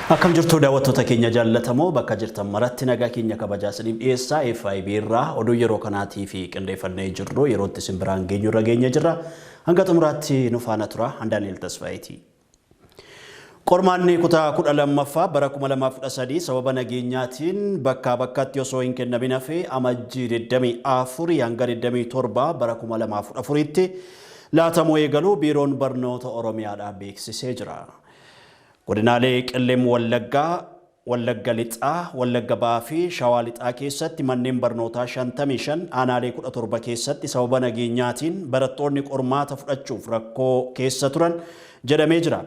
Akkam jirtu daawwattoota keenya jaallatamoo bakka jirtan maratti nagaa keenya kabajaa isiniif dhiyeessaa FIB irraa oduu yeroo kanaatii fi qindeeffannee jirru yerootti isin biraan geenyu irra geenye jirra. Hanga xumuraatti nu faana tura. Daani'eel Tasfaayitii. Qormaanni kutaa 12ffaa bara 2013 sababa nageenyaatiin bakkaa bakkatti osoo hin kennamin hafee amajjii 24 hanga 27 bara 2014tti laatamuu eegaluu biiroon barnoota Oromiyaadhaan beeksisee jira. Godinaalee Qellem Wallagga Lixaa, Wallagga Bahaa fi Shawaa Lixaa keessatti manneen barnootaa 55 aanaalee 17 keessatti sababa nageenyaatiin barattoonni qormaata fudhachuuf rakkoo keessa turan jedhamee jira.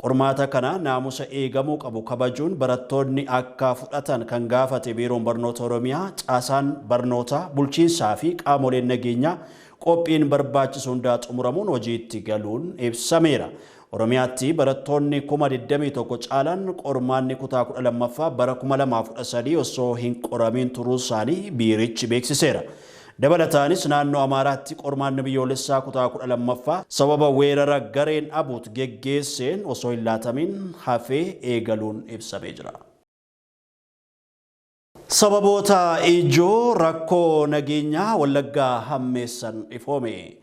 Qormaata kana naamusa eegamuu qabu kabajuun barattoonni akka fudhatan kan gaafate biiroon barnoota Oromiyaa caasaan barnoota bulchiinsaa fi qaamoleen nageenyaa qophiin barbaachisu hundaa xumuramuun hojiitti galuun ibsameera. Oromiyaatti barattoonni 21,000 caalan qormaanni kutaa 12ffaa bara 2013 osoo hin qoramin turuu isaanii biirichi beeksiseera. Dabalataanis naannoo Amaaraatti qormaanni biyyoolessaa kutaa 12ffaa sababa weerara gareen abuut geggeesseen osoo hin laatamin hafee eegaluun ibsamee jira. Sababoota ijoo rakkoo nageenyaa Wallaggaa hammeessan ifoome.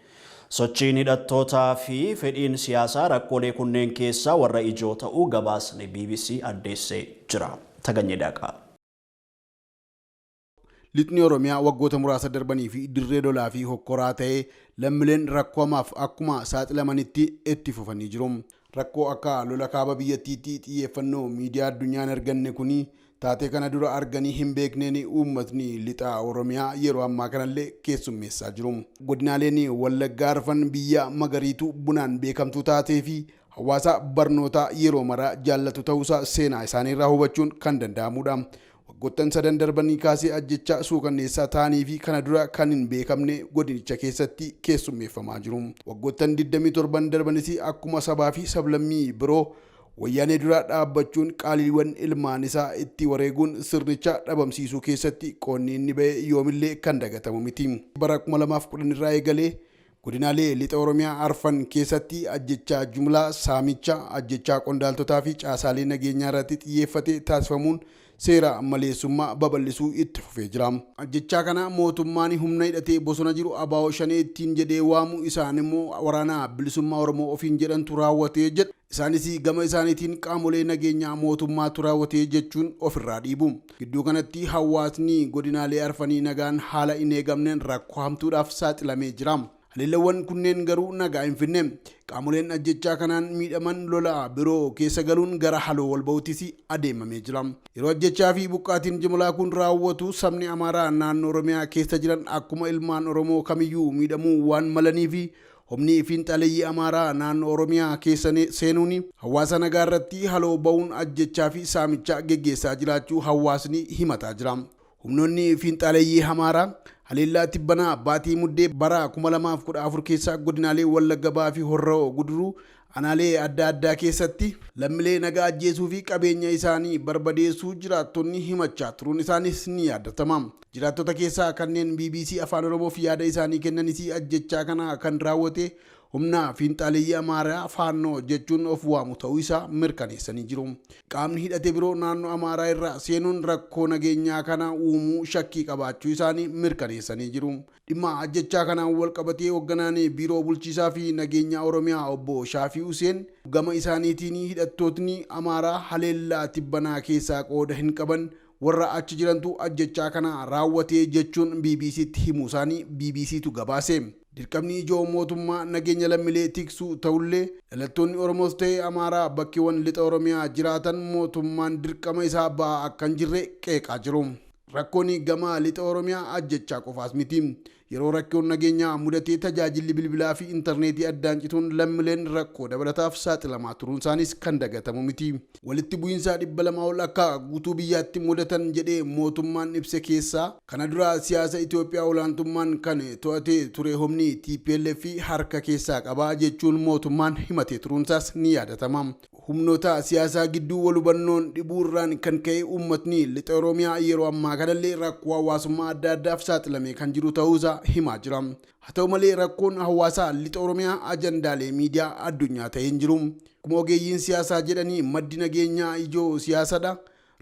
Sochiin hidhattootaa fi fedhiin siyaasaa rakkoolee kunneen keessaa warra ijoo ta'uu gabaasni BBC addeessee jira. Taganyee Daaqaa. Lixni Oromiyaa waggoota muraasa darbanii fi dirree lolaa fi hokkoraa ta'ee lammiileen rakkoo hamaaf akkuma saaxilamanitti itti fufanii jiru. Rakkoo akka lola kaaba biyyattiitti xiyyeeffannoo miidiyaa addunyaan arganne kuni taatee kana dura arganii hin beekneen uummatni lixa Oromiyaa yeroo ammaa kanallee keessummeessaa jiru. Godinaaleen Wallaggaa arfan biyya magariitu bunaan beekamtu taatee fi hawaasa barnootaa yeroo mara jaallatu ta'uusaa seenaa isaaniirraa hubachuun kan danda'amudha. Waggoottan sadan darbanii kaasee ajjecha suukanneessaa ta'anii fi kana dura kan hin beekamne godinicha keessatti keessummeeffamaa jiru. Waggoottan 27 darbanis akkuma sabaa fi sablammii biroo wayyaanee dura dhaabbachuun qaaliiwwan ilmaan isaa itti wareeguun sirnicha dhabamsiisuu keessatti qoonni inni ba'e yoomillee kan dagatamu miti. Bara 2010 irraa eegalee godinaalee lixa Oromiyaa arfan keessatti ajjechaa jumlaa, saamicha, ajjechaa qondaaltotaa fi caasaalee nageenyaa irratti xiyyeeffate taasifamuun seera maleessummaa babal'isuu itti fufee jira. Ajjechaa kana mootummaan humna hidhatee bosona jiru ABO shanee ittiin jedhee waamu isaan immoo waraana bilisummaa Oromoo ofiin jedhantu raawwatee jedha. Isaanis gama isaaniitiin qaamolee nageenyaa mootummaatu raawwatee jechuun ofirraa dhiibu. Gidduu kanatti hawaasni godinaalee arfanii nagaan haala hin eegamneen rakkoo hamtuudhaaf saaxilamee jira. Haleellawwan kunneen garuu nagaa hin finne. Qaamoleen ajjechaa kanaan miidhaman lola biroo keessa galuun gara haloo wal ba'uutis adeemamee jira. Yeroo ajjechaa fi buqqaatiin jimlaa kun raawwatu sabni Amaaraa naannoo Oromiyaa keessa jiran akkuma ilmaan Oromoo kamiyyuu miidhamuu waan malanii fi humni fiinxaleeyyii Amaaraa naannoo Oromiyaa keessa seenuun hawaasa nagaa irratti haloo ba'uun ajjechaa fi saamicha geggeessaa jiraachuu hawaasni himataa jira. Humnoonni fiinxaleeyyii Amaaraa haleellaa tibbanaa baatii muddee bara 2014 keessa godinaalee Wallagga Bahaa fi Horroo Guduruu aanaalee adda addaa keessatti lammiilee nagaa ajjeesuu fi qabeenya isaanii barbadeessuu jiraattonni himachaa turuun isaanis ni yaadatama. Jiraattota keessaa kanneen BBC Afaan Oromoof yaada isaanii kennanis ajjechaa kana kan raawwate humna fiinxaleeyyii Amaaraa faannoo jechuun of waamu ta'uu isaa mirkaneessanii jiru. Qaamni hidhate biroo naannoo Amaaraa irraa seenuun rakkoo nageenyaa kana uumuu shakkii qabaachuu isaanii mirkaneessanii jiru. Dhimma ajjechaa kanaan wal qabatee hoogganaan biiroo bulchiisaa fi nageenyaa Oromiyaa obbo Shaafii Huseen gama isaaniitiin hidhattootni Amaaraa haleellaa tibbanaa keessaa qooda hin qaban warra achi jirantu ajjechaa kana raawwatee jechuun BBCtti himuu isaanii BBCtu gabaase. Dirqamni ijoo mootummaa nageenya lammiilee tiksuu ta'ullee dhalattoonni Oromoos ta'ee Amaaraa bakkeewwan lixa Oromiyaa jiraatan mootummaan dirqama isaa ba'aa akka hin jirre qeeqaa jiru. Rakkoon gama lixa Oromiyaa ajjechaa qofaas miti. Yeroo rakkoon nageenyaa mudatee tajaajilli bilbilaa fi intarneetii addaan cituun lammiileen rakkoo dabalataaf saaxilamaa turuun isaanis kan dagatamu miti. Walitti bu'iinsa 200 ol akka guutuu biyyaatti mudatan jedhee mootummaan ibse keessaa kana dura siyaasa Itoophiyaa olaantummaan kan to'atee ture humni TPLF harka keessaa qabaa jechuun mootummaan himatee turuun isaas ni yaadatama. humnoota siyaasaa gidduu wal hubannoon dhibuurraan kan ka'e uummatni lixa Oromiyaa yeroo ammaa kanallee rakkoo hawaasummaa adda addaaf saaxilamee kan jiru ta'uusaa himaa jira. Haa ta'u malee rakkoon hawaasaa lixa Oromiyaa ajandaalee miidiyaa addunyaa ta'ee hin jiru. Akkuma ogeeyyiin siyaasaa jedhanii maddi nageenyaa ijoo siyaasadha.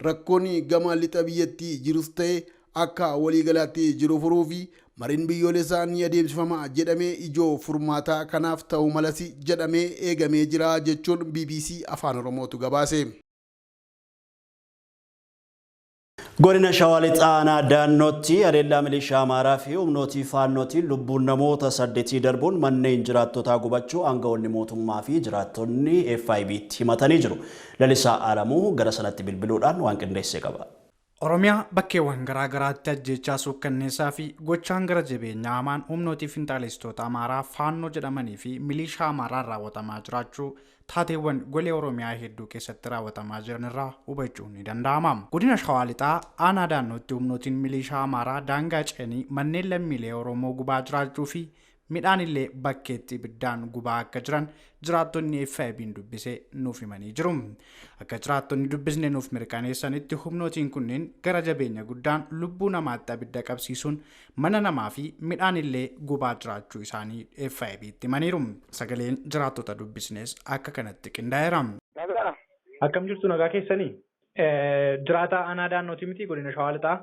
Rakkoon gama lixa biyyattii jirus ta'e akka waliigalaatti jiru furuu fi mariin biyyoolessaa ni adeemsifama jedhamee ijoo furmaataa kanaaf ta'u malasi jedhamee eegamee jira jechuun BBC Afaan Oromootu gabaase. Godina Shawaa Lixaa Daannootti adeemsa milishaa Amaaraa fi humnootii faannootiin lubbuun namoota 8 darbuun manneen jiraattotaa gubachuu aangawoonni mootummaa fi jiraattonni FIB'tti himatanii jiru. Lalisaa Alamuu gara sanatti bilbiluudhaan waan qindeessee qaba. Oromiyaa bakkeewwan garaa garaatti ajjeechaa suukkanneessaa fi gochaan gara jabeenyaa hamaan humnootii finxaaleessitoota Amaaraa faannoo jedhamanii fi milishaa Amaaraan raawwatamaa jiraachuu taateewwan golee Oromiyaa hedduu keessatti raawwatamaa jiran irraa hubachuun ni danda'ama. Godina Shawaa Lixaa aanaa daannootti humnootiin milishaa Amaaraa daangaa ce'anii manneen lammiilee Oromoo gubaa jiraachuu fi midhaan illee bakkeetti ibiddaan gubaa akka jiran jiraattonni FIB'n dubbisee nuuf himanii jiru. Akka jiraattonni dubbisne nuuf mirkaneessanitti humnootiin kunneen gara jabeenya guddaan lubbuu namaatti abidda qabsiisuun mana namaa fi midhaan illee gubaa jiraachuu isaanii FIB'tti himaniiru. Sagaleen jiraattota dubbisnes akka kanatti qindaa'eera. Akkam jirtu nagaa keessanii? Jiraataa aanaa daannooti miti godina Shawaa Lixaa?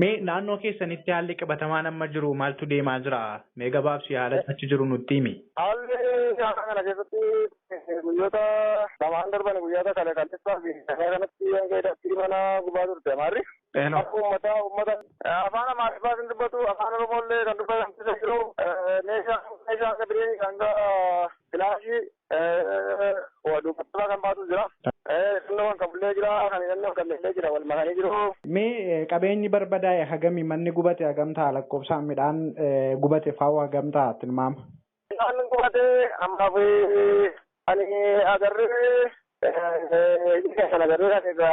Mee naannoo keessanitti haalli qabatamaan amma jiru maaltu deemaa jira? Mee gabaabsi haala achi jiru nutti himi. Haalli aanaa kana keessatti guyyoota lamaan darban guyyoota kale kallisaa fi kanatti hanga hidhatti mana gubaa turte Amaarri. Uummata afaan Amaariffaa kan dubbatu afaan Oromollee kan dubbatan jiru meeshaa akka biree hanga filaashii dubbatamaa kan baatu jira. Kan kabullee jira kan hidhannoo galleellee jira wal makanii jiru. Mee qabeenyi barbadaa'e hagami manni gubate hagam ta'a lakkoofsaan midhaan gubate faa'u hagam ta'a tilmaama? Midhaan gubate ammaaf ani agarree kan agarree abidda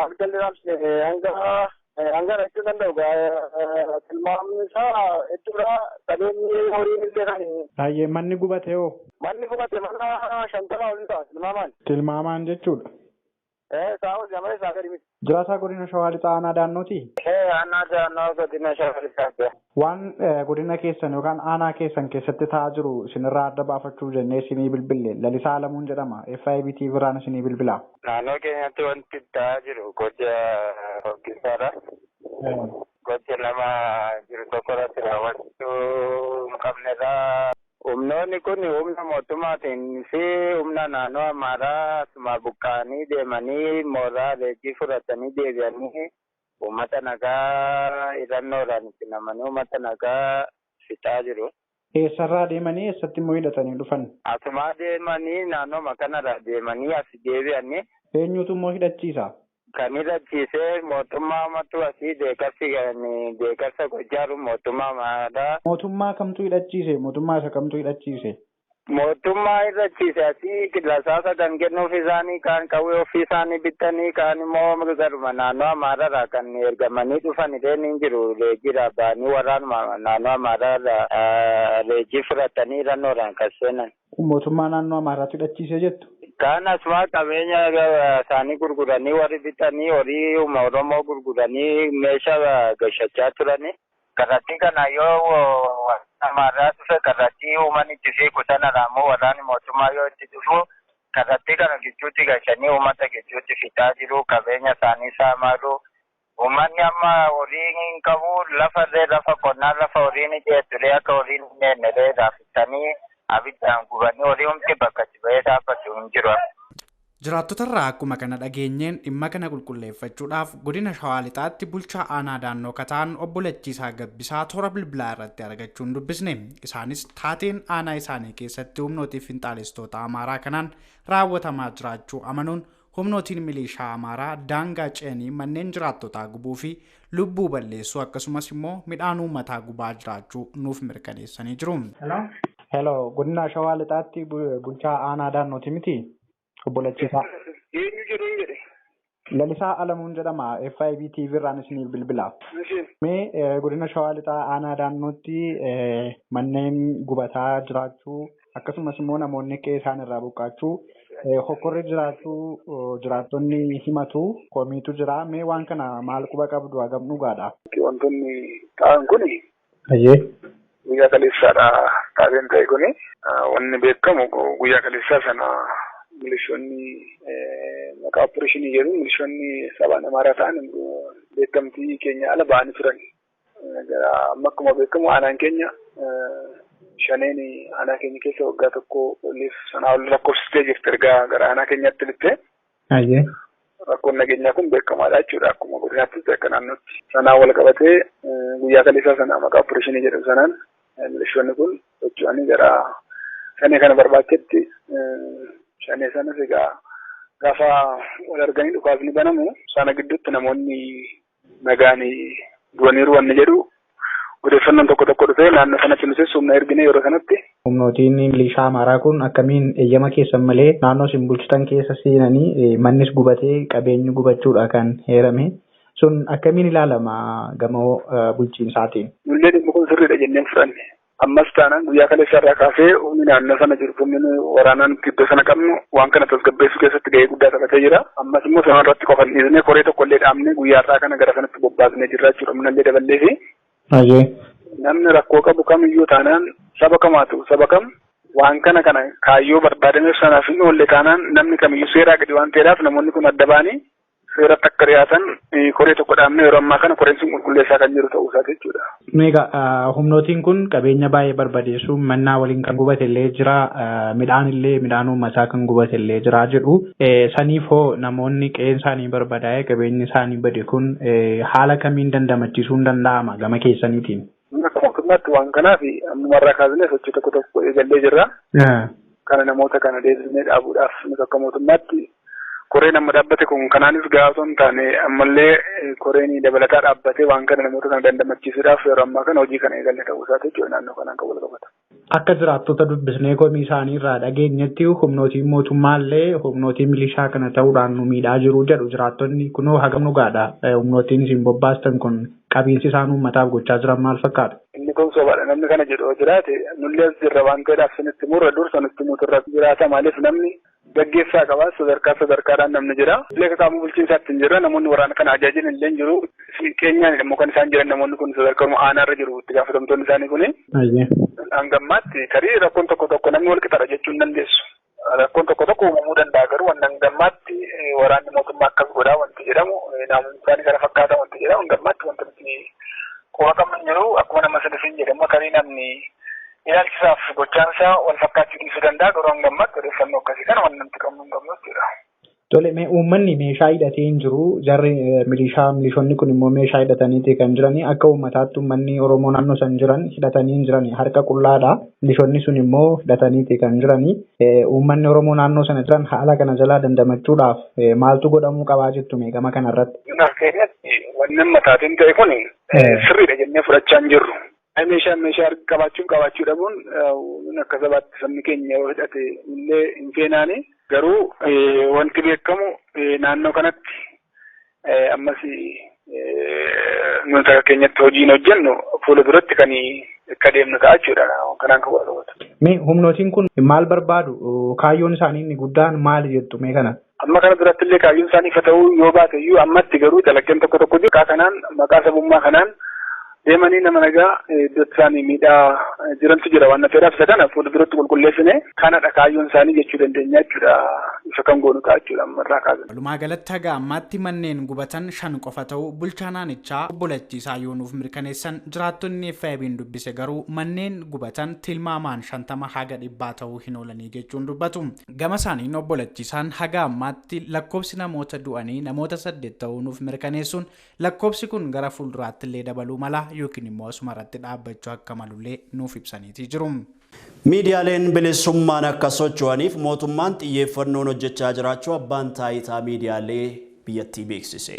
hanga rachuu danda'u tilmaamni isaa hedduudha qabeenyi horiin illee kan. Baay'ee manni gubate hoo? Manni gubate mana 50 olii ta'a tilmaamaan. Tilmaamaan jechuudha. Saawwan jamanii saafari miti. Jiraataa godina Shawaa Lixaa aanaa daannooti? Aanaa daannoo godina Shawaa Lixaa. Waan godina keessan yookaan aanaa keessan keessatti ta'aa jiru isinirraa adda baafachuu jennee isinii bilbille Lalisaa Alamuun jedhama. FIB TV irraan isinii bilbilaa. Naannoo keenyatti wanti ta'aa jiru gocha hoggisaadha. Gocha lama jiru tokko irratti raawwachuu hin qabnedha. Humnoonni kun humna mootummaatiin fi humna naannoo Amaaraa asuma buqqa'anii deemanii mooraa leenjii fudhatanii deebi'anii uummata nagaa hidhannoodhaan itti namanii uummata nagaa fixaa jiru. Eessarraa deemanii eessatti immoo hidhatanii dhufan? Asuma deemanii naannooma kanarraa deemanii as deebi'anii. Eenyutu immoo hidhachiisa? Kan hidhachiisee mootummaa matu asii deeggarsa gojjaaru mootummaa Amaaraa. Mootummaa kamtu hidhachiise? Mootummaa isa kamtu hidhachiise? Mootummaa hidhachiise asii lasaasa kan kennuuf isaanii kaan qawwee ofii isaanii bitanii kaan immoo garuma naannoo Amaaraarraa kan ergamanii dhufan illee jiru. Leejiidhaa ba'anii waraanuma naannoo Amaaraarraa leejii fudhatanii hidhannoodhaan kan seenan. Mootummaa naannoo Amaaraatu hidhachiise jettu? Kaan asuma qabeenya isaanii gurguranii warri bitanii horii Oromoo gurguranii meeshaa gashachaa turani. Karratti kana yoo Amaaraa dhufe karratti uumanitti fi kutanadha immoo waraanni mootummaa yoo itti dhufu karratti kana gidduutti gashanii uummata gidduutti fixaa jiru qabeenya isaanii saamaa jiru. Uummanni amma horii hin qabu lafa qonnaa lafa horiin ijeettulee akka horiin hin eennelee raafisanii abiddaan gubanii horii humti bakka itti ba'ee dhaabbatu hin jiru. Jiraattotarraa akkuma kana dhageenyeen dhimma kana qulqulleeffachuudhaaf godina Shawaa Lixaatti bulchaa aanaa daannoo kataan obbo Lachiisaa Gabbisaa toora bilbilaa irratti argachuun dubbisne. Isaanis taateen aanaa isaanii keessatti humnootii finxaaleessitoota Amaaraa kanaan raawwatamaa jiraachuu amanuun humnootiin milishaa Amaaraa daangaa ce'anii manneen jiraattotaa gubuu fi lubbuu balleessuu akkasumas immoo midhaan uummataa gubaa jiraachuu nuuf mirkaneessanii jiru. Hello, godina Shawaa Lixaatti bulchaa aanaa daannooti miti? Obbo Lachiisaa. Eenyu jedhu hin jedhe. Lalisaa Alamuun jedhama. FIB TV irraan isiniif bilbilaa. Mee godina Shawaa Lixaa aanaa daannootti manneen gubataa jiraachuu akkasumas immoo namoonni qe'ee isaan irraa buqqaachuu hokkorri jiraattonni himatu komiitu jira. Mee waan kana maal quba qabdu hagam dhugaadha? Wantoonni ta'an kuni Ayyee. guyyaa kaleessaadha taatee ta'e kuni wanni beekamu guyyaa kaleessaa sana milishoonni maqaa opereeshinii jedhu milishoonni sabaan amaaraa ta'an beekamtii keenya ala ba'anii turan. Amma akkuma beekamu aanaan keenya shaneen aanaa keenya keessa waggaa tokko sanaa ol lakkoofsitee jirti ergaa gara aanaa keenyaatti littee. Ayyee. Rakkoon nageenyaa kun beekamaadha jechuudha akkuma godinaattis akka naannootti. Sanaan wal qabatee guyyaa kaleessaa sana maqaa opereeshinii jedhamu sanaan milishoonni kun socho'anii gara shanee kana barbaachetti shanee sanas egaa gaafa wal arganii dhukaasni banamu sana gidduutti namoonni nagaan du'aniiru wanni jedhu odeeffannoon tokko tokko dhufee naannoo sanatti nutis humna ergine yeroo sanatti. Humnootiin milishaa amaaraa kun akkamiin eeyyama keessan malee naannoo isin bulchitan keessa seenanii mannis gubatee qabeenyi gubachuudha kan heerame sun akkamiin ilaalama gama bulchiinsaatiin? Nullee dhimma kun sirriidha jenneen fudhanne. Ammas taanaan guyyaa kaleessaa irraa kaasee humni naannoo sana jiru humni waraanaan iddoo sana qabnu waan kana tasgabbeessuu keessatti gahee guddaa taphatee jira. Ammas immoo sana irratti qofan dhiisnee koree tokkollee dhaabnee guyyaa irraa kana gara sanatti bobbaasnee jirra jechuudha. Humnallee daballee fi namni rakkoo qabu kamiyyuu taanaan saba kamaatu saba kam waan kana kaayyoo barbaadameef sanaaf hin oolle taanaan namni kamiyyuu seeraa gadi waan ta'eedhaaf namoonni kun adda ba'anii seeratti akka dhiyaatan koree tokko dhaabnee yeroo ammaa kana koreen sun qulqulleessaa kan jiru ta'uu isaati jechuudha. Meegaa humnootiin kun qabeenya baay'ee barbadeessu mannaa waliin kan gubate illee jira midhaan uummataa kan gubate illee jira jedhu saniif hoo namoonni qe'een isaanii barbadaa'ee qabeenyi isaanii bade kun haala kamiin dandamachiisuun danda'ama gama keessaniitiin? Akkuma mootummaatti waan kanaaf ammumarraa kaasnee sochii tokko tokko eegallee jirra. Kana namoota kana deebisnee dhaabuudhaaf nuti akka mootummaatti koreen amma dhaabbate kun kanaanis gahaa osoo hin taane ammallee koreen dabalataa dhaabbatee waan kana namoota kana dandamachiisuudhaaf yeroo ammaa kana hojii kana eegalle ta'uu isaati jechuudha naannoo kanaan kan wal qabata. Akka jiraattota dubbisnee komii isaanii irraa dhageenyetti humnootiin mootummaallee humnootii milishaa kana ta'uudhaan nu miidhaa jiru jedhu jiraattonni kunoo hagam dhugaadha humnootiin isin bobbaastan kun qabiinsi isaan uummataaf gochaa jiran maal fakkaata? Inni kun sobaadha namni kana jedhu yoo jiraate nullee as jirra waan ta'eedhaaf sinitti murra dursa nutti muturra jiraata maaliif namni gaggeessaa qaba sadarkaadhaan namni jira. Illee qaama bulchiinsaatti hin jirra namoonni waraana kana ajaajilan illee hin jiru. Keenyaan immoo kan isaan jiran namoonni kun sadarkaa aanaarra jiru itti gaafatamtoonni isaanii kuni. Hangammaatti tarii rakkoon tokko namni wal qixaadha jechuun dandeessu. Rakkoon tokko uumamuu danda'a garuu hangammaatti waraanni mootummaa akkas godhaa wanti jedhamu namoonni isaanii kana fakkaata wanti jedhamu hangammaatti wanti nuti quba qabnu jiru akkuma nama sadifiin jedhamu tarii namni ilaalchisaaf gochaan isaa wal fakkaachuu dhiisuu danda'a garuu hangammaatti odeeffannoo akkasii kana waan namti qabnu hin qabnu jechuudha. Tole uummanni meeshaa hidhatee hin jiru jarri milishoonni kun immoo meeshaa hidhatanii kan jirani akka uummataatti uummanni Oromoo naannoo san jiran hidhatanii hin jirani harka qullaadha milishoonni sun immoo hidhatanii kan jirani uummanni Oromoo naannoo sana jiran haala kana jalaa dandamachuudhaaf maaltu godhamuu qabaa jettu meeqama kanarratti? Wanni ammataatiin ta'e kun sirriidha jennee fudhachaa hin jirru. Meeshaa qabaachuu dhabuun akka sabaatti sabni keenya yoo hidhate illee hin feenaani. Garuu wanti beekamu naannoo kanatti ammas nuti akka keenyatti hojiin hojjennu fuula duratti kan akka deemnu ta'a jechuudha. Kanaan kan wal qabatu. Humnootiin kun maal barbaadu? Kaayyoon isaanii inni guddaan maali jettu mee kana? Amma kana duratti illee kaayyoon isaanii ifa ta'uu yoo baate iyyuu ammatti garuu dalaggeen tokko jiru. Kanaan maqaa sabummaa kanaan deemanii nama nagaa iddootti isaanii miidhaa jirantu jira waan ta'eedhaaf isa kana fuula duratti qulqulleessine kanadha kaayyoon isaanii jechuu dandeenya jechuudha. Isa kan goonu ta'a jechuudha ammarraa kaasne. Walumaa galatti haga ammaatti manneen gubatan 5 qofa ta'uu bulchaa naannichaa obbo Lachiisaa Yoonuuf mirkaneessan jiraattonni FIB'n dubbise garuu manneen gubatan tilmaamaan 50 haga 100 ta'uu hin oolanii jechuun dubbatu. Gama isaaniin obbo Lachiisaan haga ammaatti lakkoofsi namoota du'anii namoota 8 ta'uu nuuf mirkaneessuun lakkoofsi kun gara fuulduraatti illee dabaluu mala yookiin immoo asumarratti dhaabbachuu akka malullee nuuf ibsaniitii jiru. Miidiyaaleen bilisummaan akka socho'aniif mootummaan xiyyeeffannoon hojjechaa jiraachuu abbaan taayitaa miidiyaalee biyyattii beeksise.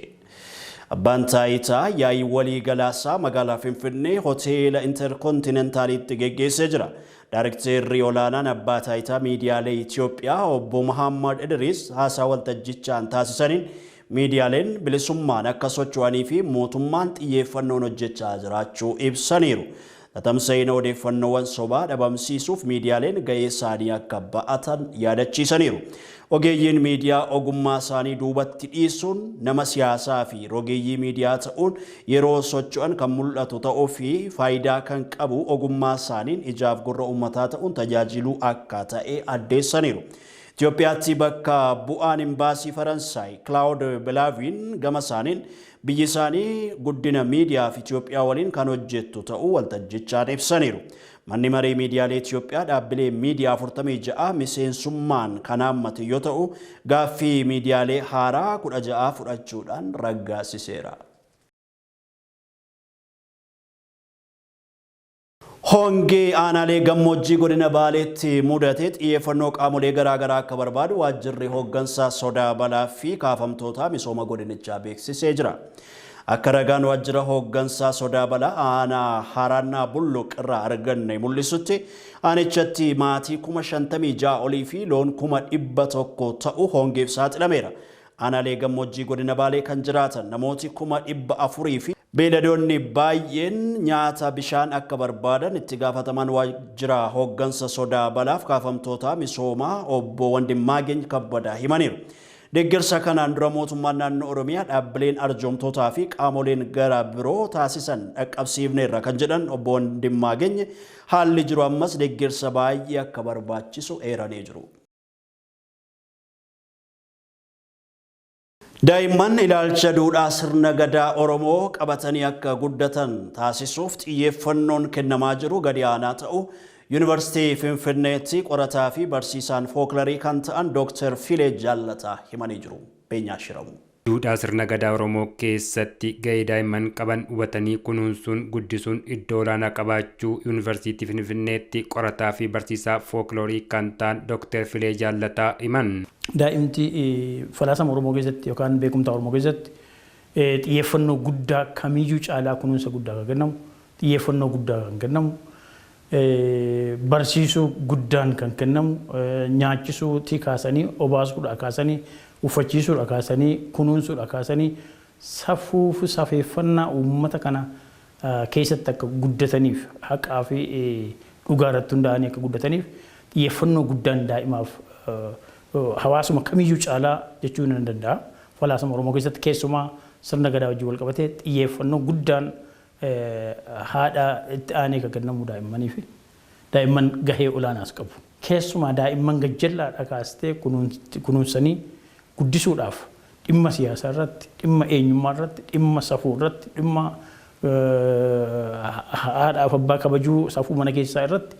Abbaan taayitaa yaa'ii walii galaasaa magaalaa Finfinnee hoteela Interkontinentaaliitti geggeessee jira. Daarekteerri olaanaan abbaa taayitaa miidiyaalee Itoophiyaa obbo Muhammad Idris haasaa waltajjichaan taasisaniin miidiyaaleen bilisummaan akka socho'anii fi mootummaan xiyyeeffannoon hojjechaa jiraachuu ibsaniiru. Tamsa'ina odeeffannoowwan sobaa dhabamsiisuuf miidiyaaleen gahee isaanii akka ba'atan yaadachiisaniiru. Ogeeyyiin miidiyaa ogummaa isaanii duubatti dhiisuun nama siyaasaa fi rogeeyyii miidiyaa ta'uun yeroo socho'an kan mul'atu ta'uu fi faayidaa kan qabu ogummaa isaaniin ijaaf gurra uummataa ta'uun tajaajiluu akka ta'e addeessaniiru. Itoophiyaatti bakka bu'aan imbaasii Faransaay Claude Belavin gama isaaniin biyyi isaanii guddina miidiyaa fi Itoophiyaa waliin kan hojjettu ta'uu waltajjichaan ibsaniiru. Manni maree miidiyaalee Itoophiyaa dhaabbilee miidiyaa 46 miseensummaan kan haammate yoo ta'u gaaffii miidiyaalee haaraa 16 fudhachuudhaan raggaasiseera. Hongee aanaalee gammoojjii godina Baaleetti mudate xiyyeeffannoo qaamolee garaagaraa akka barbaadu waajjirri hooggansaa sodaa balaa fi kaafamtoota misooma godinichaa beeksisee jira. Akka ragaan waajjira hooggansaa sodaa balaa aanaa Haraannaa Bulluq irraa arganne mul'isutti aanichatti maatii 56,000 olii fi loon 100,000 ta'u hongeef saaxilameera. Aanaalee gammoojjii godina Baalee kan jiraatan namooti 400,000 fi beeyladoonni baay'een nyaata bishaan akka barbaadan itti gaafataman waajjira hooggansa sodaa balaaf kaafamtoota misoomaa obbo Wandimmaageny Kabbadaa himaniiru. Deeggarsa kanaan dura mootummaan naannoo Oromiyaa dhaabbileen arjoomtootaa fi qaamoleen gara biroo taasisan dhaqqabsiifneerra kan jedhan obbo Wandimmaageny haalli jiru ammas deeggarsa baay'ee akka barbaachisu eeranii jiru. Daa'imman ilaalcha duudhaa sirna gadaa Oromoo qabatanii akka guddatan taasisuuf xiyyeeffannoon kennamaa jiru gadi aanaa ta'u Yuunivarsiitii Finfinneetti qorataa fi barsiisaan fookularii kan ta'an Dr. Filee Jallataa himanii jiru. Beenyaa Shiramu. Duudhaa sirna gadaa Oromoo keessatti gahee daa'imman qaban hubatanii kunuunsuun guddisuun iddoo olaanaa qabaachuu Yuunivarsiitii Finfinneetti qorataa fi barsiisaa fookiloorii kan ta'an Dr. Filee Jallataa himan. Daa'imti falaasama Oromoo keessatti yookaan beekumsa Oromoo keessatti xiyyeeffannoo guddaa kamiyyuu caalaa kunuunsa guddaa kan kennamu, xiyyeeffannoo guddaa kan kennamu, barsiisuu guddaan kan kennamu, nyaachisuutii kaasanii, obaasuudhaa kaasanii, uffachiisuudha kaasanii, kunuunsuudha kaasanii safuu fi safeeffannaa uummata kana keessatti akka guddataniif haqaa fi dhugaa irratti hundaa'anii akka guddataniif xiyyeeffannoo guddaan daa'imaaf hawaasuma kamiyyuu caalaa jechuun ni danda'a. Falaasama Oromoo keessatti keessumaa sirna gadaa wajjin wal qabatee xiyyeeffannoo guddaan haadha itti aanee kan kennamu daa'immaniif daa'imman gahee olaanaas qabu. Keessumaa daa'imman gajjallaadha kaastee kunuunsanii guddisuudhaaf dhimma siyaasaa irratti, dhimma eenyummaa irratti, dhimma safuu irratti, dhimma haadhaaf abbaa kabajuu safuu mana keessaa irratti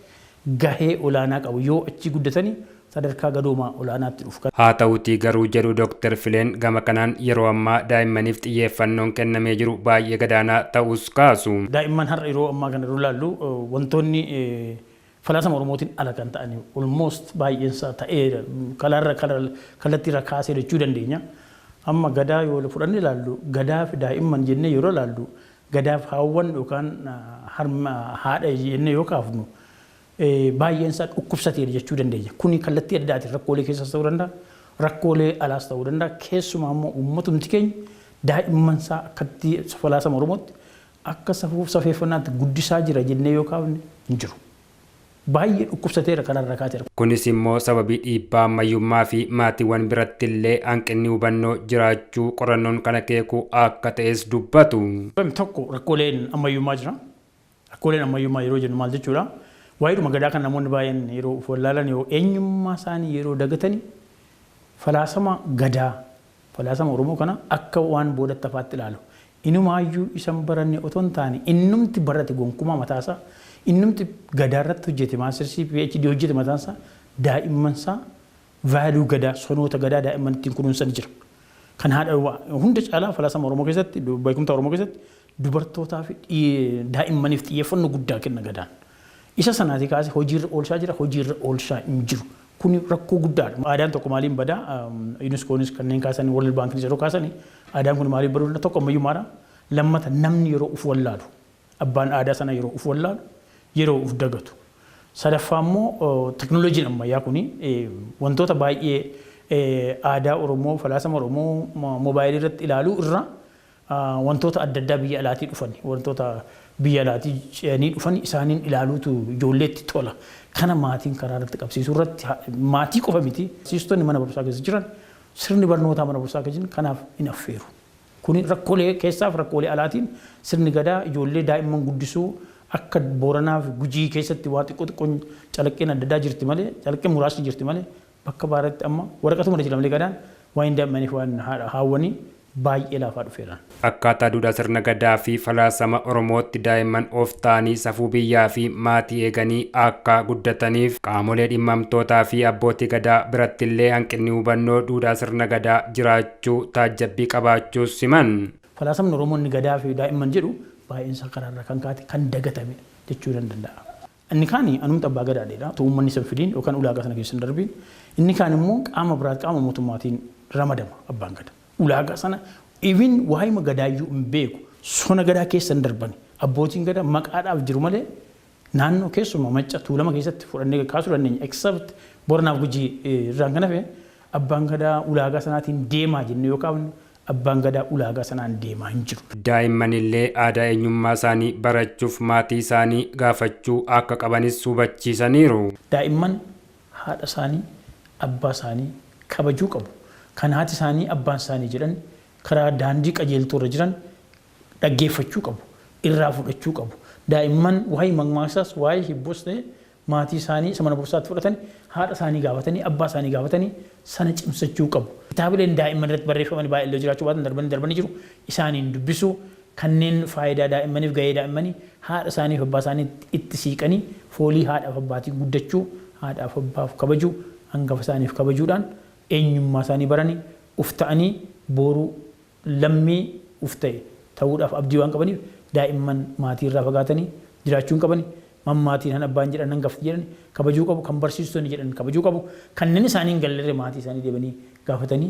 gahee olaanaa qabu. Yoo achi guddatanii sadarkaa gadoomaa olaanaatti dhufu. Haa ta'uutii garuu jedhu Dr. Fileen gama kanaan yeroo ammaa daa'immaniif xiyyeeffannoon kennamee jiru baay'ee gadaanaa ta'us kaasu. Daa'imman har'a yeroo ammaa kana yeroo ilaallu wantoonni falaasama Oromootiin ala kan ta'anii almost baay'eensaa ta'ee kallattiirra kaasee jechuu dandeenya. Amma gadaa yoo fudhannee ilaallu gadaa fi daa'imman jennee yeroo ilaallu gadaaf haawwan yookaan haadha jennee yoo kaafnu baay'eensaa dhukkubsateera jechuu dandeenya. Kuni kallattii addaatiin rakkoolee keessas ta'uu danda'a, rakkoolee alaas ta'uu danda'a. Keessumaa immoo uummatumti keenya daa'immansaa akkatti falaasama Oromootti akka safuuf safeeffannaatti guddisaa jira jennee yoo kaafne hin jiru. Baay'ee dhukkubsateera kanarra kaateera. Kunis immoo sababii dhiibbaa ammayyummaa fi maatiiwwan biratti illee hanqinni hubannoo jiraachuu qorannoon kana keeku akka ta'es dubbatu. Tokko rakkooleen ammayyummaa jira. Rakkooleen ammayyummaa yeroo jennu maal jechuudha? Waa'eedhuma gadaa kan namoonni baay'een yeroo of wallaalan yoo eenyummaa isaanii yeroo dagatanii falaasama gadaa, falaasama Oromoo kana akka waan boodatti hafaatti ilaalu. Inumaayyuu isan baranne otoo hin taane innumti barate gonkumaa mataasaa innumti gadaa irratti hojjete maastersii PhD hojjete mataansaa daa'immansaa vaaluu gadaa sonoota gadaa daa'imman ittiin kunuunsan jira. Kan haadha hunda caalaa falaasama Oromoo keessatti beekumsa Oromoo keessatti dubartootaa fi daa'immaniif xiyyeeffannoo guddaa kenna gadaan. Isa sanaatii kaasee hojiirra oolchaa jira, hojiirra oolchaa hin jiru. Kuni rakkoo guddaadha. Aadaan tokko maaliin badaa? UNESCOOnis kanneen kaasanii World Bank yeroo kaasanii aadaan kun maaliin baduu tokko ammayyummaadha. Lammata namni yeroo uf wallaalu, abbaan aadaa sana yeroo uf wallaalu, yeroo uf dagatu. Sadaffaa immoo teknooloojiin ammayyaa kuni wantoota baay'ee aadaa Oromoo, falaasama Oromoo moobaayilii irratti ilaaluu irra wantoota adda addaa biyya alaatii dhufan wantoota biyya alaatii ce'anii dhufan isaaniin ilaaluutu ijoolleetti tola. Kana maatiin karaa irratti qabsiisuu irratti maatii qofa miti. Barsiistonni mana barumsaa keessa jiran sirni barnootaa mana barumsaa keessa jiran kanaaf hin affeeru. Kuni rakkoolee keessaaf rakkoolee alaatiin sirni gadaa ijoollee daa'imman guddisuu akka Booranaa fi Gujii keessatti waa xiqqoo xiqqoon calaqqeen adda addaa jirti malee calaqqeen muraasni jirti malee bakka baaraatti amma waraqatuma jira malee gadaan waan hin daa'immaniif waan haawwanii baay'ee laafaa dhufeera. Akkaataa duudhaa sirna gadaa fi falaasama Oromootti daa'imman of ta'anii safuu biyyaa fi maatii eeganii akka guddataniif qaamolee dhimmamtootaa fi abbootii gadaa birattillee hanqinni hubannoo duudhaa sirna gadaa jiraachuu taajjabbii qabaachuus siman. Falaasamni Oromoonni gadaa fi daa'imman jedhu baay'insa karaarra kan kaate kan dagatame jechuu danda'a. Inni kaan anumta abbaa gadaadha. Tuummanni san fidiin yookaan ulaagaa sana keessa hin darbiin. Inni kaan immoo qaama biraat qaama mootummaatiin ramadama abbaan gadaa. Ulaagaa sana even waa'ima gadaayyuu hin beeku sona gadaa keessa hin darbani. Abbootiin gadaa maqaadhaaf jiru malee naannoo keessumaa macca tuulama keessatti fudhannee kaasuu dandeenya. Except Booranaaf Gujii irraan kan hafe abbaan gadaa ulaagaa sanaatiin deemaa jennee yookaan abbaan gadaa ulaagaa sanaan deemaa hin jiru. Daa'immanillee aadaa eenyummaa isaanii barachuuf maatii isaanii gaafachuu akka qabanis hubachiisaniiru. Daa'imman haadha isaanii abbaa isaanii kabajuu qabu. Kan haati isaanii abbaan isaanii jedhan karaa daandii qajeeltoo irra jiran dhaggeeffachuu qabu. Irraa fudhachuu qabu. Daa'imman waa'ee mammaaksaas waa'ee hibboos ta'e maatii isaanii isa mana barumsaatti fudhatanii haadha isaanii gaafatanii abbaa isaanii gaafatanii sana cimsachuu qabu. Kitaabileen daa'imman irratti barreeffaman baay'ee jiraachuu baatan darbanii jiru. Isaaniin dubbisuu kanneen faayidaa daa'immaniif gahee daa'immanii haadha isaaniif abbaa isaanii itti siiqanii foolii haadhaaf abbaatiin guddachuu haadhaaf abbaaf kabajuu hangafa isaaniif kabajuudhaan eenyummaa isaanii baranii uf ta'anii booruu lammii uf ta'e ta'uudhaaf abdii waan qabaniif daa'imman maatii irraa fagaatanii jiraachuu hin qabani. Mammaatiin han abbaan jedhan hangafti jedhan kabajuu qabu kan barsiistonni jedhan kabajuu qabu kanneen isaaniin galleerre maatii isaanii deebanii gaafatanii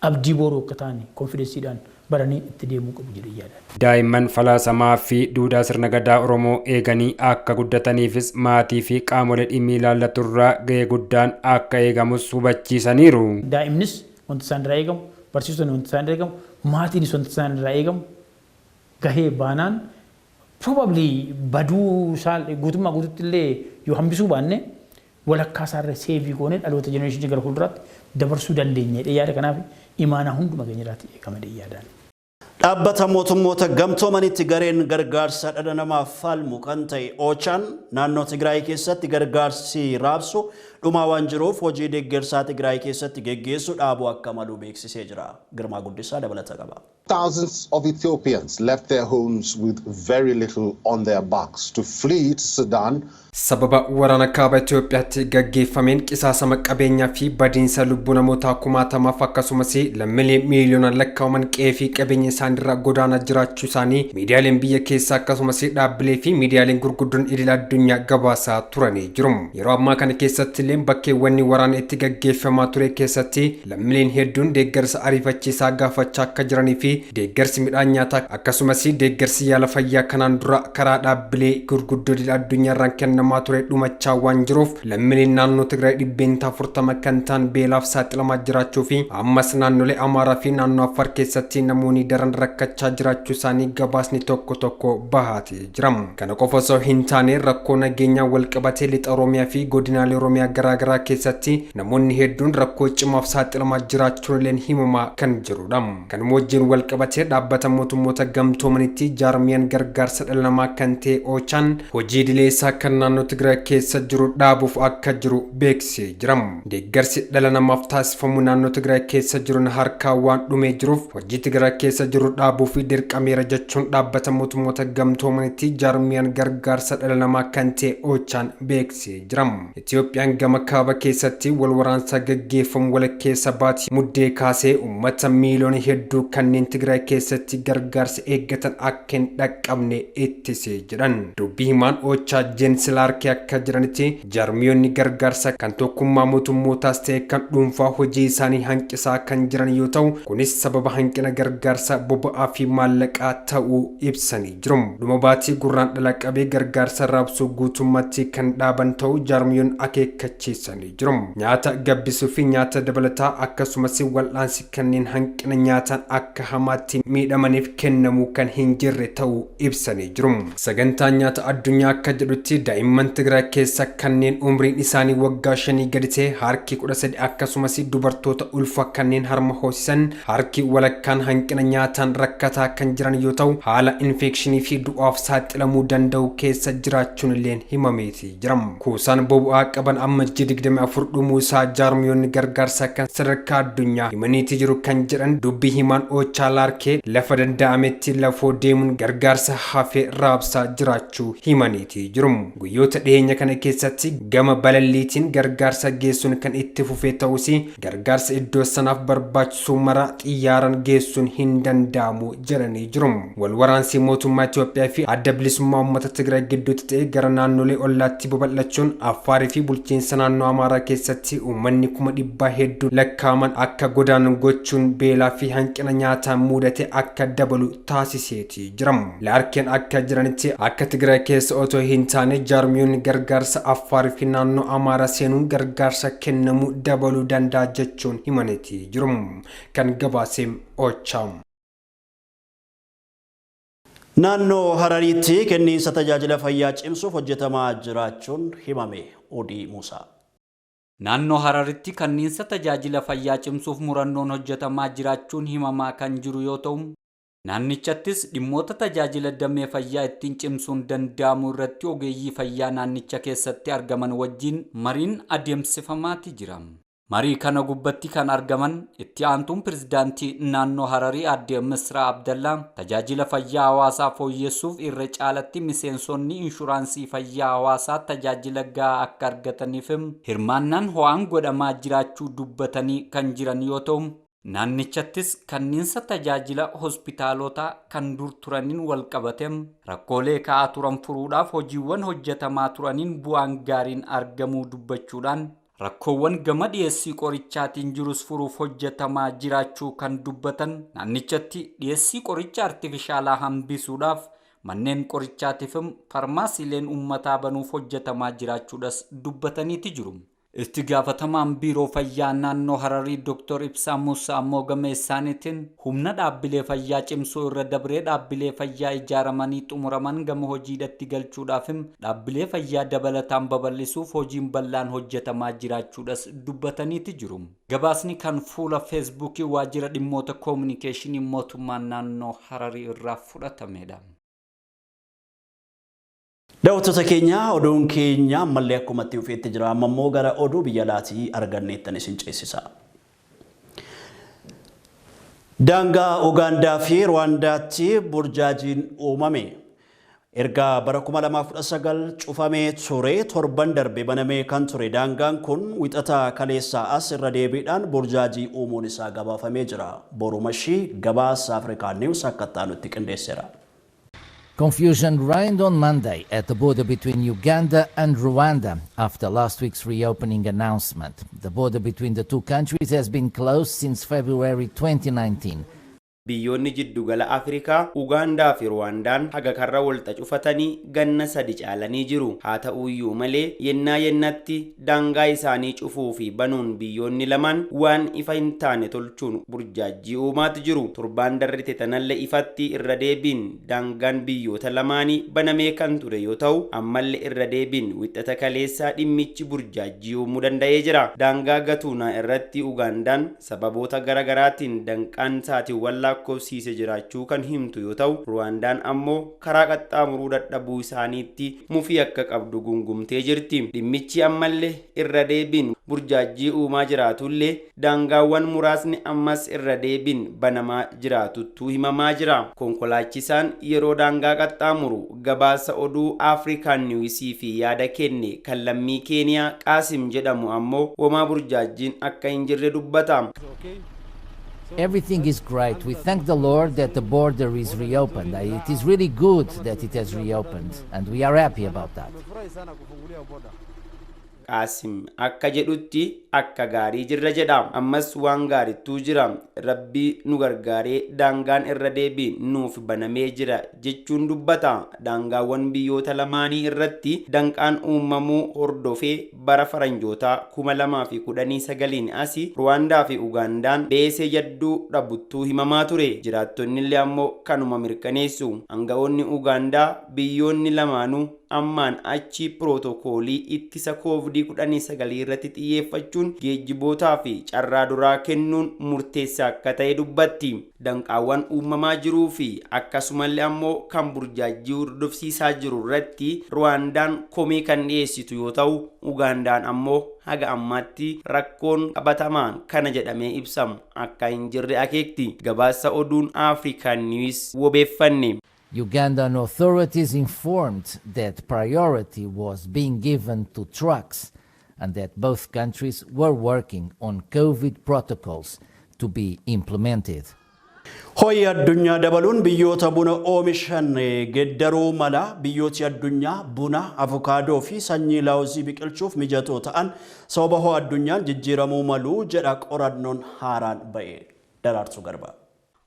abdii booruu akka ta'an konfidensiidhaan baranii itti deemuu qabu jedhee yaada. Daa'imman falaasamaa fi duudhaa sirna gadaa Oromoo eeganii akka guddataniifis maatii fi qaamolee dhimmi ilaallaturraa gahee guddaan akka eegamus hubachiisaniiru. Daa'imnis wanta isaan irraa eegamu, barsiistonni wanta isaan irraa eegamu, maatiinis wanta isaan irraa eegamu gahee baanaan probably baduu guutummaa guututti illee yoo hambisuu baanne walakkaa isaarra seevii goonee dhaloota jenereeshinii gara fuulduraatti dabarsuu dandeenya yaada kanaaf imaanaa hunduma keenyarraatti eegama yaadaan. Dhaabbata mootummoota gamtoomanitti gareen gargaarsa dhala namaaf falmu kan ta'e Oochaan naannoo Tigraay keessatti gargaarsi raabsu dhumaa waan jiruuf hojii deeggarsaa Tigraay keessatti geggeessu dhaabuu akka malu beeksisee jira. Girmaa Guddisaa dabalata qaba. Thousands of Ethiopians left their homes with very little on their backs to flee to Sudan. Sababa waraana kaaba Itoophiyaatti gaggeeffameen qisaasama qabeenyaa fi badiinsa lubbuu namoota kumaatamaaf akkasumas lammiilee miiliyoonaan lakkaa'aman qe'ee fi qabeenya isaaniirraa godaanaa jiraachuu isaanii miidiyaaleen biyya keessaa akkasumas dhaabbilee fi miidiyaaleen gurguddoon idil addunyaa gabaasaa turanii jiru. Yeroo ammaa kana keessatti illee bakkeewwan waraana itti gaggeeffamaa ture keessatti lammiileen hedduun deeggarsa ariifachiisaa gaafachaa akka jiranii fi deeggarsi midhaan nyaataa akkasumas deeggarsi yaala fayyaa kanaan dura karaa dhaabbilee gurguddoo idil addunyaarraan kennamaa ture dhumachaa waan jiruuf lammiileen naannoo Tigraay 140 kan ta'an beelaaf saaxilamaa jiraachuu fi ammas naannolee Amaaraa fi naannoo Affaar keessatti namoonni daran rakkachaa jiraachuu isaanii gabaasni tokko tokko bahaatee jira. Kana qofa osoo hin taane rakkoo nageenyaa walqabatee lixa Oromiyaa fi godinaalee Oromiyaa garaagaraa keessatti namoonni hedduun rakkoo cimaaf saaxilamaa jiraachuun illee himamaa kan jirudha. Kanuma wajjin walqabatee dhaabbata mootummoota gamtoomanitti jaarmiyaan gargaarsa dhala namaa kan ta'e Oochaan hojii idileessaa kan naannoo Tigraay keessa jiru dhaabuuf akka jiru beeksisee jira. Deeggarsi dhala namaaf taasifamu naannoo Tigraay keessa jiruun harkaa waan dhumee jiruuf hojii Tigraay keessa jiru dhaabuuf dirqameera jechuun dhaabbata mootummoota gamtoomanitti jaarmiyaan gargaarsa dhala namaa kan ta'e Oochaan beeksisee jira. Itoophiyaan gama kaaba keessatti wal waraansa gaggeeffamu walakkeessa baatii muddee kaasee uummata miiliyoona hedduu kanneen Tigraay keessatti gargaarsa eeggatan akka hin dhaqqabne ittisee jiran. Dubbii himaan Oochaa Jeensi laarkee akka jiranitti jaarmiyoonni gargaarsa kan tokkummaa mootummootaas ta'e kan dhuunfaa hojii isaanii hanqisaa kan jiran yoo ta'u kunis sababa hanqina gargaarsa boba'aa fi maallaqaa ta'uu ibsanii jiru. Dhuma baatii gurraandhala qabee gargaarsa raabsuu guutummaatti kan dhaaban ta'uu jaarmiyoon akeekkachiisanii jiru. Nyaata gabbisuu fi nyaata dabalataa akkasumas wal'aansi kanneen hanqina nyaataan akka hamaatti miidhamaniif kennamuu kan hin jirre ta'uu ibsanii jiru. Sagantaan nyaata addunyaa akka jedhutti daa'imman Tigraay keessa kanneen umriin isaanii waggaa 5 gadi ta'e harki 13 akkasumas dubartoota ulfa kanneen harma hoosisan harki walakkaan hanqina nyaataan rakkataa kan jiran yoo ta'u haala infekshinii fi du'aaf saaxilamuu danda'u keessa jiraachuun illee himameeti jira. Kuusaan boba'aa qaban ammajjii 24 dhumuu isaa jaarmiyoonni gargaarsa kan sadarkaa addunyaa himaniiti jiru kan jedhan dubbii himaan Oochaa Laarkee lafa danda'ametti lafoo deemuun gargaarsa hafee raabsaa jiraachuu himaniiti jiru. Guyyoota dhiyeenya kana keessatti gama balalliitiin gargaarsa geessuun kan itti fufee ta'us gargaarsa iddoo sanaaf barbaachisu mara xiyyaaraan geessuun hin danda'amu jedhanii jiru. Walwaraansi mootummaa Itoophiyaa fi adda bilisummaa uummata Tigraay gidduutti ta'e gara naannolee ollaatti babal'achuun Affaarii fi bulchiinsa naannoo Amaaraa keessatti uummanni 100,000 hedduu lakkaaman akka godaanan gochuun beelaa fi hanqina nyaataan mudate akka dabalu taasiseeti jira. Laarkeen akka jiranitti akka Tigraay keessa otoo hin taane jaarmiyoonni gargaarsa Affaarii fi naannoo Amaaraa seenuun gargaarsa kennamuu dabaluu danda'a jechuun himaniiti jiru. Kan gabaaseem Ochaam. Naannoo Harariitti kenniinsa tajaajila fayyaa cimsuuf hojjetamaa jiraachuun himame. Odii Muusaa. Naannoo Hararitti kenniinsa tajaajila fayyaa cimsuuf murannoon hojjetamaa jiraachuun himamaa kan jiru yoo ta'u naannichattis dhimmoota tajaajila damee fayyaa ittiin cimsuun danda'amu irratti ogeeyyii fayyaa naannicha keessatti argaman wajjin mariin adeemsifamaati jira. Marii kana gubbatti kan argaman itti aantuun pirezidaantii naannoo Hararii aadde Misraa Abdallaa tajaajila fayyaa hawaasaa fooyyessuuf irra caalatti miseensonni inshuraansii fayyaa hawaasaa tajaajila gahaa akka argataniif hirmaannaan ho'aan godhamaa jiraachuu dubbatanii kan jiran yoo ta'u naannichattis kenniinsa tajaajila hospitaalotaa kan dur turaniin walqabate rakkoolee ka'aa turan furuudhaaf hojiiwwan hojjetamaa turaniin bu'aan gaariin argamuu dubbachuudhaan rakkoowwan gama dhiyeessii qorichaatiin jirus furuuf hojjetamaa jiraachuu kan dubbatan naannichatti dhiyeessii qoricha artifishaalaa hambisuudhaaf manneen qorichaatiif farmaasiileen uummataa banuuf hojjetamaa jiraachuudhas dubbataniiti jiru. Itti gaafatamaan biiroo fayyaa naannoo Hararii Dr. Ibsaa Muusaa ammoo gama isaaniitiin humna dhaabbilee fayyaa cimsuu irra dabree dhaabbilee fayyaa ijaaramanii xumuraman gama hojiidhatti galchuudhaaf dhaabbilee fayyaa dabalataan babal'isuuf hojiin bal'aan hojjetamaa jiraachuudhas dubbataniiti jiru. Gabaasni kan fuula feesbuukii waajjira dhimmoota koominikeeshinii mootummaa naannoo Hararii irraa fudhatamedha. Daawwattoota keenya oduun keenya ammallee akkuma itti dhufeetti jira. Amma immoo gara oduu biyya alaatii arganneettan isin ceesisa. Daangaa Ugaandaa fi Rwaandaatti burjaajiin uumame. Erga bara 2019 cufamee ture torban darbe banamee kan ture daangaan kun wixata kaleessaa as irra deebiidhaan burjaajii uumuun isaa gabaafamee jira. Borumashii gabaasa Afrikaa News akka taanutti qindeesseera. Confusion reigned on Monday at the border between Uganda and Rwanda after last week's reopening announcement. The border between the two countries has been closed since February 2019. Biyyoonni jiddugala Afrikaa Ugaandaa fi Rwaandaan haga karra walta cufatanii ganna sadi caalanii jiru. Haa ta'uyyuu malee yennatti daangaa isaanii cufuu fi banuun biyyoonni lamaan waan ifa hin taane tolchuun burjaajii uumaati jiru. Torbaan darrite tanalle ifatti irra deebiin daangaan biyyoota lamaanii banamee kan ture yoo ta'u ammallee irra deebiin wixata kaleessaa dhimmichi burjaajii uumuu danda'ee jira. Daangaa gatuunaa irratti Ugaandaan sababoota garagaraatiin danqaan saatiiwwan lakkoofsiise jiraachuu kan himtu yoo ta'u Rwaandaan ammoo karaa qaxxaamuruu dadhabuu isaaniitti mufii akka qabdu gungumtee jirti. Dhimmichi ammallee irra deebiin burjaajii uumaa jiraatullee daangaawwan muraasni ammas irra deebiin banamaa jiraatuttuu himamaa jira. Konkolaachisaan yeroo daangaa qaxxaamuru gabaasa oduu Afrikaan Niwsii fi yaada kenne kan lammii Keeniyaa Qaasim jedhamu ammoo homaa burjaajiin akka hin jirre dubbata. Everything is great. We thank the Lord that the border is reopened. It is really good that it has reopened, and we are happy about that. Qaasim akka jedhutti akka gaarii jirra jedha. Ammas waan gaariitu jira. Rabbi nu gargaaree daangaan irra deebiin nuuf banamee jira jechuun dubbata. Daangaawwan biyyoota lamaanii irratti danqaan uumamuu hordofee bara faranjoota 2019 asi Ruwaandaa fi Ugaandaan beesee jadduu dhabuttuu himamaa ture. Jiraattonni illee ammoo kanuma mirkaneessu. Aangawoonni Ugaandaa biyyoonni lamaanuu ammaan achi pirootokoolii ittisa COVID-19 irratti xiyyeeffachuun geejjibootaa fi carraa duraa kennuun murteessaa akka ta'e dubbatti. Danqaawwan uumamaa jiruu fi akkasumallee ammoo kan burjaajii hordofsiisaa jiru irratti Ruwaandaan komii kan dhiyeessitu yoo ta'u, Ugaandaan ammoo haga ammaatti rakkoon qabatamaan kana jedhamee ibsamu akka hin jirre akeekti. Gabaasa oduun African News wobeeffanne. Ugandan authorities informed that priority was being given to trucks and that both countries were working on COVID protocols to be implemented. Ho'i addunyaa dabaluun biyyoota buna oomishan geddaruu mala biyyooti addunyaa buna, avokaadoo fi sanyii laawuzii biqilchuuf mijatoo ta'an sababa ho'a addunyaan jijjiiramuu malu jedha qorannoon haaraan ba'e. Daraartuu Garbaa.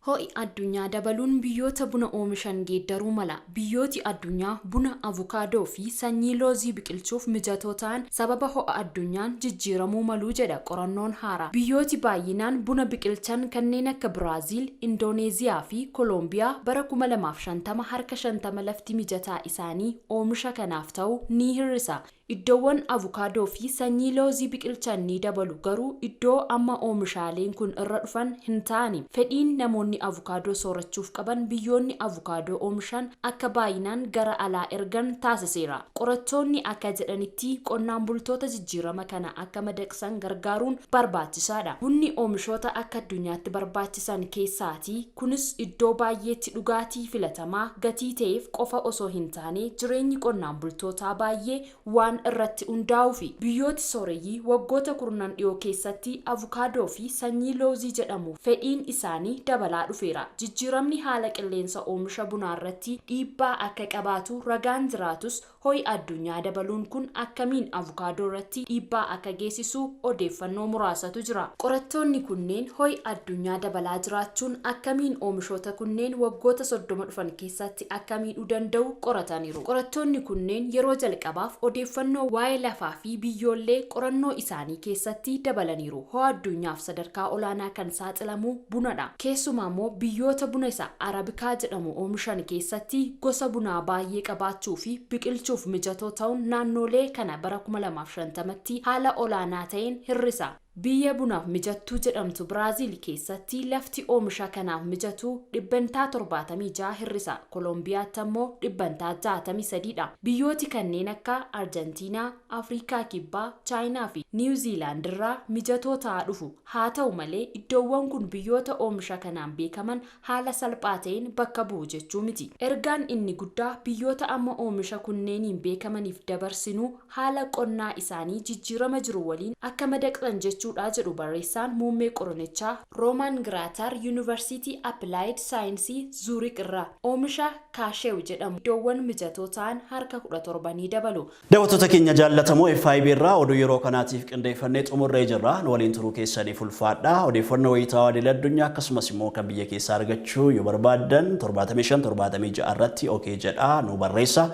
Ho'i addunyaa dabaluun biyyoota buna oomishan geeddaruu mala biyyooti addunyaa buna avokaadoo fi sanyii loozii biqilchuuf mijatoo ta'an sababa ho'a addunyaan jijjiiramuu maluu jedha qorannoon haaraa. Biyyooti baay'inaan buna biqilchan kanneen akka Biraaziil, Indooneeziyaa fi Koolombiyaa bara 2050 harka 50 lafti mijataa isaanii oomisha kanaaf ta'u ni hir'isa. Iddoowwan avokaadoo fi sanyii loozii biqilchan ni dabalu garuu iddoo amma oomishaaleen kun irra dhufan hin taane. Fedhiin namoonni avokaadoo soorachuuf qaban biyyoonni avokaadoo oomishan akka baay'inaan gara alaa ergan taasiseera. Qorattoonni akka jedhanitti qonnaan bultoota jijjiirama kana akka madaqsan gargaaruun barbaachisaadha. Bunni oomishoota akka addunyaatti barbaachisan keessaati. Kunis iddoo baay'eetti dhugaatii filatamaa gatii ta'eef qofa osoo hin taane jireenyi qonnaan bultootaa baay'ee waan irratti hundaa'uu fi biyyooti sooreyyii waggoota kurnan dhiyoo keessatti avokaadoo fi sanyii loozii jedhamu fedhiin isaanii dabalaa dhufeera. Jijjiiramni haala qilleensa oomisha bunaa irratti dhiibbaa akka qabaatu ragaan jiraatus ho'i addunyaa dabaluun kun akkamiin avokaadoo irratti dhiibbaa akka geessisu odeeffannoo muraasatu jira. Qorattoonni kunneen ho'i addunyaa dabalaa jiraachuun akkamiin oomishoota kunneen waggoota 30 dhufan keessatti akka miidhuu danda'u qorataniiru. Qorattoonni kunneen yeroo jalqabaaf odeeffannoo waa'ee lafaa fi biyyoollee qorannoo isaanii keessatti dabalaniiru. Ho'a addunyaaf sadarkaa olaanaa kan saaxilamu bunadha. Keessumaa immoo biyyoota buna isa arabikaa jedhamu oomishan keessatti gosa bunaa baay'ee qabaachuu fi biqilchuuf mijatoo ta'uun naannolee kana bara 2050tti haala olaanaa ta'een hir'isa. Biyya bunaaf mijattuu jedhamtu Biraaziil keessatti lafti oomisha kanaaf mijatu 76% hir'isa. Koolombiyaatti ammoo 63% dha. Biyyooti kanneen akka Arjentiinaa, Afrikaa Kibbaa, Chaayinaa fi Niwuziilaand irraa mijatoo ta'aa dhufu. Haa ta'u malee iddoowwan kun biyyoota oomisha kanaan beekaman haala salphaa ta'een bakka bu'u jechuu miti. Ergaan inni guddaa biyyoota amma oomisha kunneeniin beekamaniif dabarsinu haala qonnaa isaanii jijjiirama jiru waliin akka madaqsan jechuudha jedhu barreessaan muummee qoronichaa Roomaan Giraatar Yuunivarsiitii Appilaayid Saayinsii Zuurik irraa. Oomisha kaasheew jedhamu iddoowwan mijatoo ta'an harka 17 ni dabalu. Daawwattoota keenya jaallatamoo FIB irraa oduu yeroo kanaatiif qindeeffannee xumurree jirra. Nu waliin turuu keessaniif ulfaadha. Odeeffannoo wayitaawaa idil addunyaa akkasumas immoo kan biyya keessaa argachuu yoo barbaaddan 75-76 irratti okay jedhaa nu barreessa.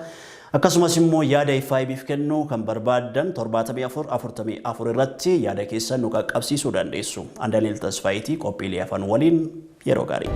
Akkasumas immoo yaada FIB'f kennu kan barbaaddan 74-44 irratti yaada keessan nu qaqqabsiisuu dandeessu. Andaniil Tasfaayitii qophiilee afaan waliin yeroo gaarii.